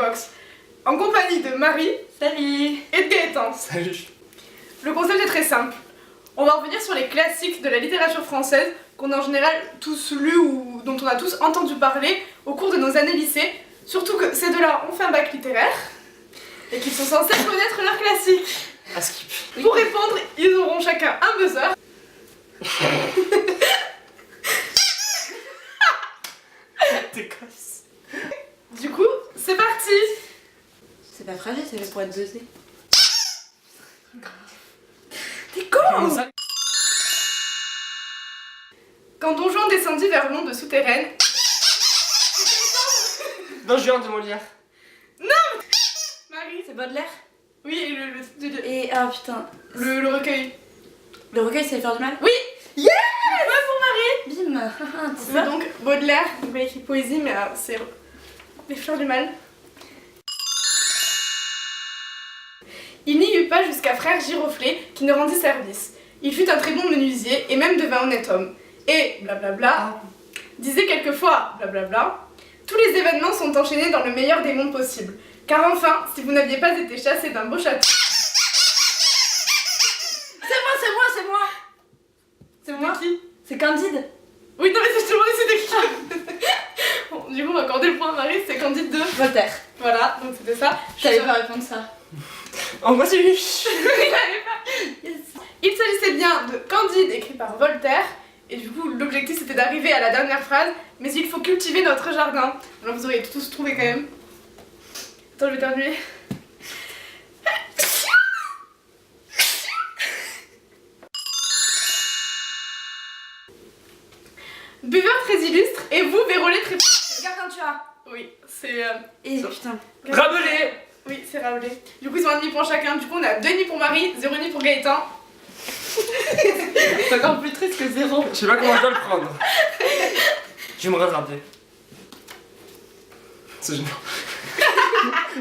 Box, en compagnie de Marie. Salut. Et de Gaëtan. Salut. Le concept est très simple. On va revenir sur les classiques de la littérature française qu'on a en général tous lus ou dont on a tous entendu parler au cours de nos années lycée. Surtout que ces deux-là ont fait un bac littéraire et qu'ils sont censés connaître leurs classiques. À skip. Oui. Pour répondre, ils auront chacun un buzzer. T'es casse. Du coup, c'est parti. C'est pas fragile, c'est fait pour être buzzé. T'es con. Comment ça? Quand Don Juan descendit vers l'onde souterraine. Don Juan de Molière. Marie. C'est Baudelaire. Oui, et Et ah putain. le recueil. Le recueil, c'est les fleurs du mal. Oui. Yeah. Ouais pour Marie. Bim. Tu C'est vois donc Baudelaire, il a écrit poésie, mais c'est les fleurs du mal. Il n'y eut pas jusqu'à frère Giroflée qui ne rendit service. Il fut un très bon menuisier et même devint honnête homme. Et blablabla, disait quelquefois blablabla, tous les événements sont enchaînés dans le meilleur des mondes possibles. Car enfin, si vous n'aviez pas été chassé d'un beau château... C'est moi. C'est moi qui? C'est Candide. Oui, non mais je te demandais c'était qui. Bon, du coup on va accorder le point à Marie, c'est Candide 2. Voltaire. Voilà, donc c'était ça. Je savais pas répondre ça. Oh, moi c'est lui. Il s'agissait bien de Candide écrit par Voltaire, et du coup l'objectif c'était d'arriver à la dernière phrase, mais il faut cultiver notre jardin. Alors vous auriez tous trouvé quand même. Attends, je vais terminer. Buveur très illustre, et vous Vérolé très... Gargantua. Oui, c'est... Et putain. Rabelais. Oui, c'est Rabelais. Du coup ils ont un demi-point chacun, du coup on a 2,5 pour Marie, 0,5 pour Gaëtan. C'est encore plus triste que 0. Je sais pas comment je dois le prendre. Je vais me rattraper. C'est gênant.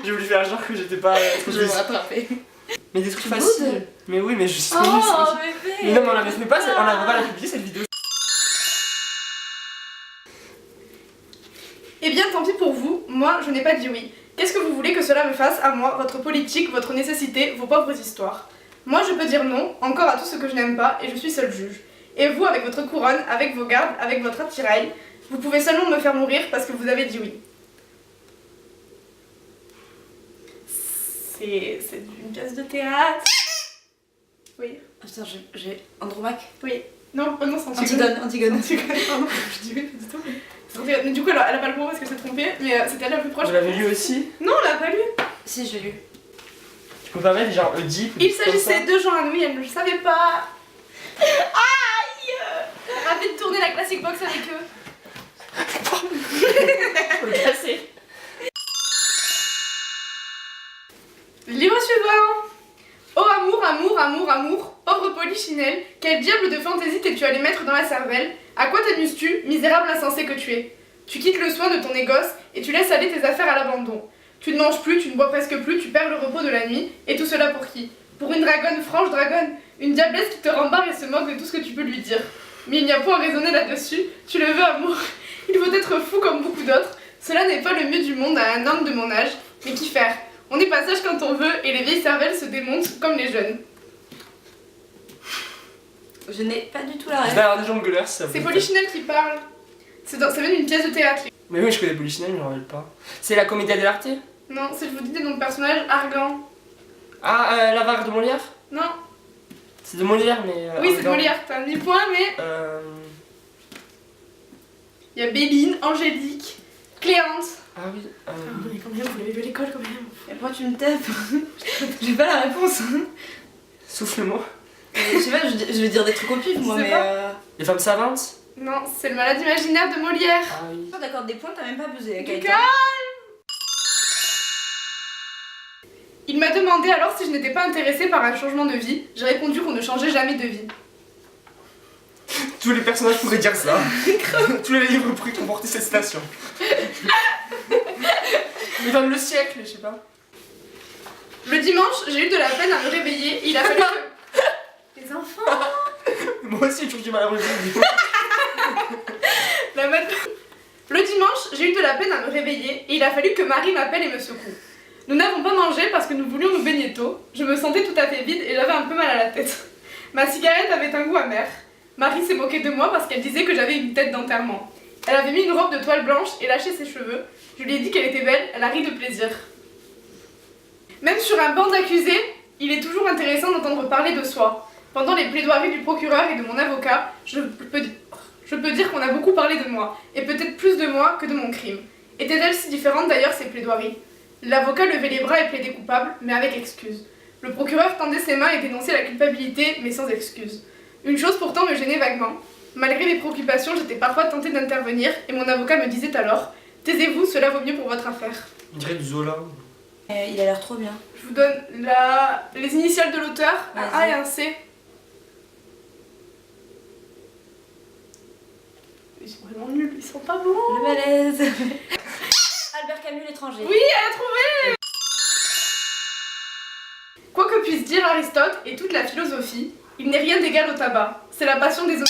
J'ai voulu faire genre que j'étais pas trop Je vais me difficile. rattraper. Mais des trucs Tu faciles. boudes. Mais oui, mais je suis trop nul, c'est Oh possible. bébé. Mais non, mais on la met pas, on la va pas la publier cette vidéo. Eh bien, tant pis pour vous, moi je n'ai pas dit oui. Qu'est-ce que vous voulez que cela me fasse à moi, votre politique, votre nécessité, vos pauvres histoires? Moi je peux dire non, encore à tout ce que je n'aime pas, et je suis seul juge. Et vous, avec votre couronne, avec vos gardes, avec votre attirail, vous pouvez seulement me faire mourir parce que vous avez dit oui. C'est une pièce de théâtre. Oui. Ah, putain, j'ai Andromaque. Oui. Non, oh non, c'est Antigone. Antigone. Antigone, pardon. Je dis oui, pas du tout. C'est Antigone. Mais du coup, elle a pas le point parce qu'elle s'est trompée, mais c'était elle la plus proche. Vous l'avez lu aussi? Non, on l'a pas lu. Si, je l'ai lu. Tu peux pas mettre genre Oedipe? Il s'agissait de Jean-Louis, elle ne le savait pas. Aïe! Ravi de tourner la Classic Box avec eux. Faut le casser. Livre suivant. Oh amour, amour, amour, amour, pauvre Polichinelle, quel diable de fantaisie t'es-tu allé mettre dans la cervelle? À quoi t'amuses-tu, misérable insensé que tu es? Tu quittes le soin de ton négoce et tu laisses aller tes affaires à l'abandon. Tu ne manges plus, tu ne bois presque plus, tu perds le repos de la nuit, et tout cela pour qui? Pour une dragonne, franche dragonne, une diablesse qui te rembarre et se moque de tout ce que tu peux lui dire. Mais il n'y a point à raisonner là-dessus, tu le veux amour, il faut être fou comme beaucoup d'autres, cela n'est pas le mieux du monde à un homme de mon âge, mais qu'y faire? On est pas sage quand on veut, et les vieilles cervelles se démontent comme les jeunes. Je n'ai pas du tout la Je rêve. vais avoir des jongleurs si ça vous C'est intéresse. Polichinelle qui parle. Ça vient d'une pièce de théâtre. Mais oui, je connais Polichinelle, mais je me rappelle pas. C'est la Commedia dell'arte? Non, si je vous dis des noms de personnages, Argan. Ah, l'avare de Molière? Non. C'est de Molière, mais. Oui, c'est de Argan. Molière, t'as un demi-point, mais il y a Béline, Angélique, Cléante. Ah oui. Mais quand même, vous l'avez vu à l'école quand même. Et pourquoi tu me tapes? J'ai pas la réponse. Souffle-moi. Je sais pas, je vais dire des trucs au pif moi, Je sais mais Les femmes savantes? Non, c'est le malade imaginaire de Molière. Ah oui. D'accord, des points, t'as même pas buzzé. Du calme. Il m'a demandé alors si je n'étais pas intéressée par un changement de vie. J'ai répondu qu'on ne changeait jamais de vie. Tous les personnages pourraient dire ça. Tous les livres pourraient comporter cette citation. Mais dans le siècle, je sais pas. Le dimanche, j'ai eu de la peine à me réveiller et il a fallu que... Les enfants. Moi aussi, j'ai toujours du mal à me lever. Le dimanche, j'ai eu de la peine à me réveiller et il a fallu que Marie m'appelle et me secoue. Nous n'avons pas mangé parce que nous voulions nous baigner tôt. Je me sentais tout à fait vide et j'avais un peu mal à la tête. Ma cigarette avait un goût amer. Marie s'est moquée de moi parce qu'elle disait que j'avais une tête d'enterrement. Elle avait mis une robe de toile blanche et lâché ses cheveux. Je lui ai dit qu'elle était belle, elle a ri de plaisir. Même sur un banc d'accusés, il est toujours intéressant d'entendre parler de soi. Pendant les plaidoiries du procureur et de mon avocat, je peux dire qu'on a beaucoup parlé de moi, et peut-être plus de moi que de mon crime. Étaient-elles si différentes d'ailleurs ces plaidoiries? L'avocat levait les bras et plaidait coupable, mais avec excuse. Le procureur tendait ses mains et dénonçait la culpabilité, mais sans excuse. Une chose pourtant me gênait vaguement. Malgré mes préoccupations, j'étais parfois tentée d'intervenir, et mon avocat me disait alors « Taisez-vous, cela vaut mieux pour votre affaire. » On dirait du Zola. Il a l'air trop bien. Je vous donne les initiales de l'auteur, un A et un C. Ils sont vraiment nuls, ils sont pas bons. Le malaise. Albert Camus, l'étranger. Oui, elle a trouvé. Quoi que puisse dire Aristote et toute la philosophie, il n'est rien d'égal au tabac. C'est la passion des hommes.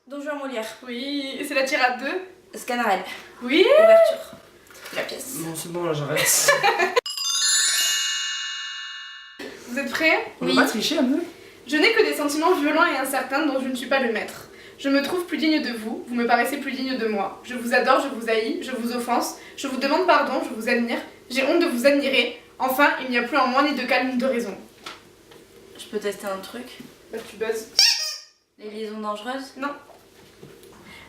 Don Juan Molière. Oui, et c'est la tirade 2. Scanarelle. Oui. Ouverture. La pièce. Bon, c'est bon, là j'arrête. Vous êtes prêts? On va pas tricher un peu? Je n'ai que des sentiments violents et incertains dont je ne suis pas le maître. Je me trouve plus digne de vous, vous me paraissez plus digne de moi. Je vous adore, je vous haïs, je vous offense, je vous demande pardon, je vous admire, j'ai honte de vous admirer. Enfin, il n'y a plus en moi ni de calme ni de raison. Je peux tester un truc? Bah tu buzzes. Les liaisons dangereuses? Non.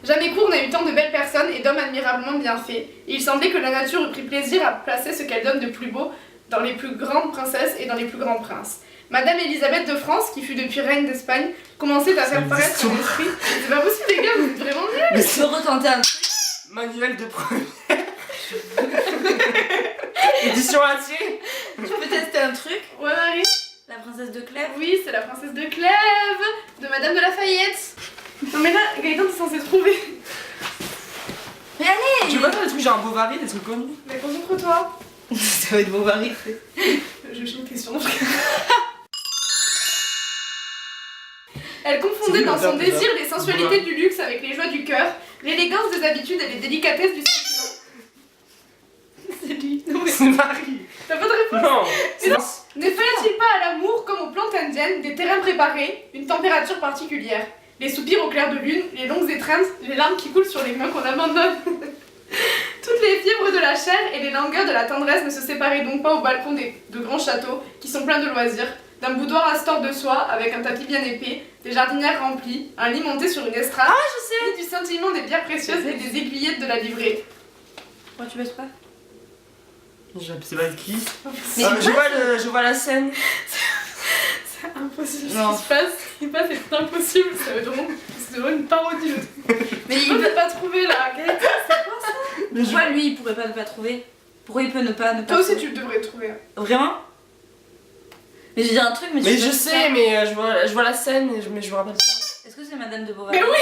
Jamais court n'a eu tant de belles personnes et d'hommes admirablement bien faits, et il semblait que la nature eût pris plaisir à placer ce qu'elle donne de plus beau dans les plus grandes princesses et dans les plus grands princes. Madame Elisabeth de France, qui fut depuis reine d'Espagne, commençait à faire paraître son esprit. C'est pas possible les gars, vous êtes vraiment nuls. Mais je peux retenter un truc? Manuel de première. Édition entier. Je peux tester un truc? Ouais Marie. La princesse de Clèves? Oui, c'est la princesse de Clèves, de Madame de Lafayette. Non mais là, Gaëtan t'es censé trouver. Mais allez! Tu vois pas des trucs genre Bovary, des trucs connus? Mais concentre-toi. Ça va être Bovary. Je cherche une question. Elle confondait C'est dans lui, son l'auteur, désir déjà. les sensualités du luxe avec les joies du cœur, l'élégance des habitudes et les délicatesses du sentiment. C'est lui. Non mais C'est Marie. t'as pas de réponse. Non. Mais non. Ne fallait-il pas à l'amour, comme aux plantes indiennes, des terrains préparés, une température particulière? Les soupirs au clair de lune, les longues étreintes, les larmes qui coulent sur les mains qu'on abandonne. Toutes les fibres de la chair et les langueurs de la tendresse ne se séparaient donc pas au balcon de grands châteaux qui sont pleins de loisirs, d'un boudoir à store de soie avec un tapis bien épais, des jardinières remplies, un lit monté sur une estrade, du scintillement des pierres précieuses et des aiguillettes de la livrée. Pourquoi tu baisses pas? Je sais pas qui. Mais Je vois la scène. C'est impossible Non. ce qui se passe, c'est impossible, c'est vraiment une parodie. Mais Je peux pas trouver là, Gaëtan, c'est quoi ça? pourquoi lui il pourrait pas ne pas trouver? Pourquoi il peut ne pas Toi aussi trouver? tu le devrais trouver. Vraiment? Mais je vais dire un truc, mais tu Mais peux je pas sais, faire. mais je vois la scène, mais je me rappelle pas. Est-ce que c'est Madame de Bovary? Mais oui!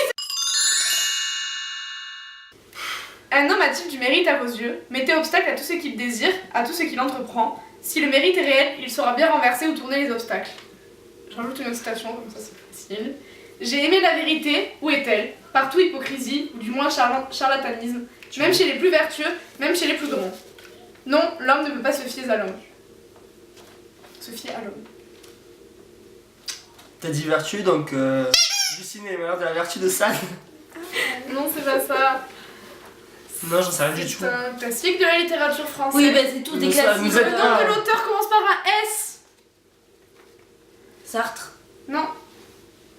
Un homme a-t-il du mérite à vos yeux? Mettez obstacle à tout ce qu'il désire, à tout ce qu'il entreprend. Si le mérite est réel, il saura bien renverser ou tourner les obstacles. Je rajoute une autre citation, comme ça c'est facile. J'ai aimé la vérité, où est-elle? Partout hypocrisie, ou du moins charlatanisme. Même chez les plus vertueux, même chez les plus grands. Non, l'homme ne peut pas se fier à l'homme. Se fier à l'homme. T'as dit vertu, donc Justine et les malheurs de la vertu de Sade. Non, c'est pas ça. Non, j'en sais rien du tout. C'est un classique de la littérature française. Oui, bah c'est tous des Nous ça- classiques. nous aide Le nom pas. de l'auteur commence par un S. Sartre. Non.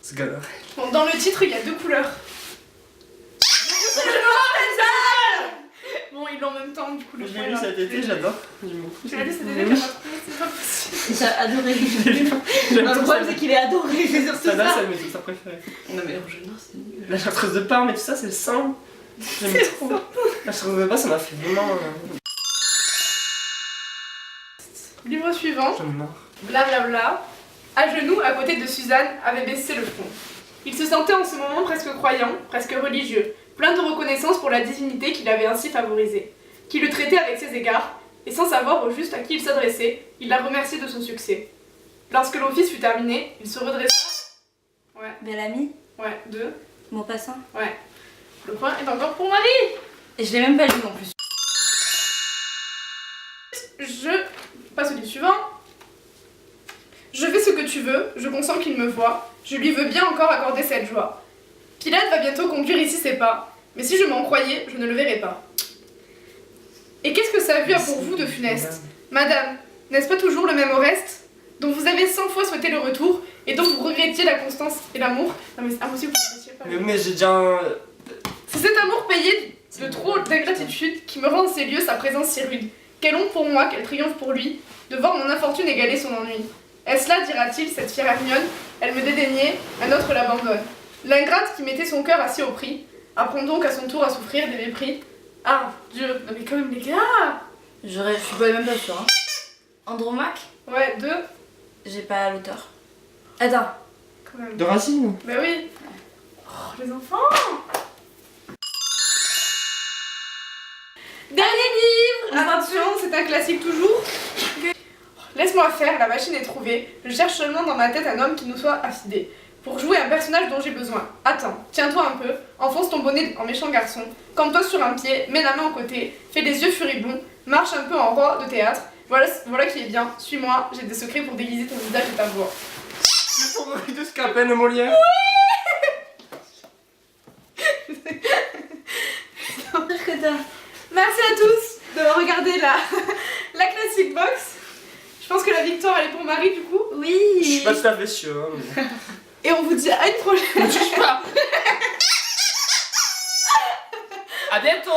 C'est galère. Bon, dans le titre, il y a deux couleurs. Bon, ils l'ont en même temps, du coup, le Je point l'ai est lu là. cet été, j'adore. J'aime beaucoup. Tu l'as lu cet été, Oui. t'as pas trouvé, c'est pas possible. J'ai adoré. J'aime Le trop problème ça. c'est qu'il est adoré, c'est surtout Sada, ça. c'est mes trucs préférés. Non mais Rouge Noir c'est nul. La chartreuse de Parme et tout ça, c'est le sang. J'aime trop. La chartreuse de Parme, ça m'a fait vraiment. Livre suivant. J'en ai marre. Blablabla. À genoux, à côté de Suzanne, avait baissé le front. Il se sentait en ce moment presque croyant, presque religieux, plein de reconnaissance pour la divinité qui l'avait ainsi favorisé, qui le traitait avec ses égards, et sans savoir au juste à qui il s'adressait, il la remerciait de son succès. Lorsque l'office fut terminé, il se redressa. Ouais, Bel ami, ouais, deux. Maupassant. Ouais. Le point est encore pour Marie. Et je l'ai même pas lu en plus. Je passe au livre suivant. Je fais ce que tu veux, je consens qu'il me voie, je lui veux bien encore accorder cette joie. Pilate va bientôt conduire ici ses pas, mais si je m'en croyais, je ne le verrais pas. Et qu'est-ce que sa vue a pour vous de funeste? Madame, n'est-ce pas toujours le même Oreste, dont vous avez 100 fois souhaité le retour, et dont vous regrettiez la constance et l'amour? Non mais c'est impossible que vous ne fassiez pas. Mais j'ai déjà un... C'est cet amour payé de trop d'ingratitude qui me rend en ces lieux sa présence si rude. Quelle honte pour moi, quel triomphe pour lui, de voir mon infortune égaler son ennui. Est-ce là, dira-t-il, cette fière Hermione? Elle me dédaignait, un autre l'abandonne. L'ingrate qui mettait son cœur assez au prix, apprend donc à son tour à souffrir des mépris. Ah, Dieu, non mais quand même les gars! Je suis pas même pas sûre. Hein. Andromaque? Ouais, deux, J'ai pas l'auteur. Attends. quand même. De Racine? Bah oui. Oh, les enfants! Dernier livre! Attention, c'est un classique toujours. Laisse-moi faire, la machine est trouvée. Je cherche seulement dans ma tête un homme qui nous soit affidé. Pour jouer un personnage dont j'ai besoin. Attends, tiens-toi un peu, enfonce ton bonnet en méchant garçon, campe-toi sur un pied, mets la main au côté, fais des yeux furibonds, marche un peu en roi de théâtre. Voilà qui est bien, suis-moi, j'ai des secrets pour déguiser ton visage et ta voix. Le favori de Scapin, Molière. Merci à tous d'avoir regardé la Classic Box. Je pense que la victoire elle est pour Marie du coup. Oui. Je suis pas tout à fait sûr. Mais... Et on vous dit à une prochaine. Ne touche pas. À bientôt.